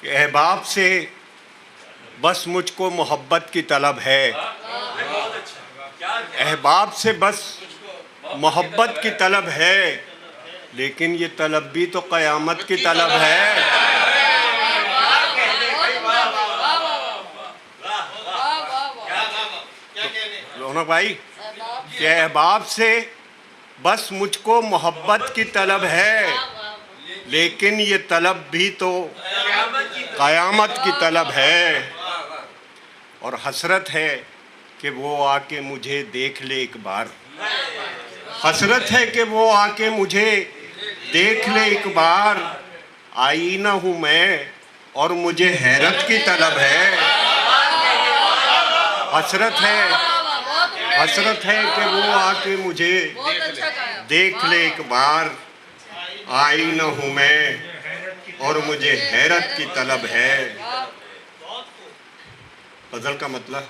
کہ احباب سے بس مجھ کو محبت کی طلب ہے، احباب سے بس محبت کی طلب ہے، لیکن یہ طلب بھی تو قیامت کی طلب ہے۔ رونق بھائی، کہ احباب سے بس مجھ کو محبت کی طلب ہے، لیکن یہ طلب بھی تو قیامت کی طلب ہے، اور حسرت ہے کہ وہ آ کے مجھے دیکھ لے ایک بار، حسرت ہے کہ وہ آ کے مجھے دیکھ لے ایک بار، آئینہ ہوں میں اور مجھے حیرت کی طلب ہے۔ حسرت ہے کہ وہ آ کے مجھے دیکھ لے ایک بار، آئینہ ہوں میں اور مجھے حیرت کی طلب ہے۔ غزل کا مطلب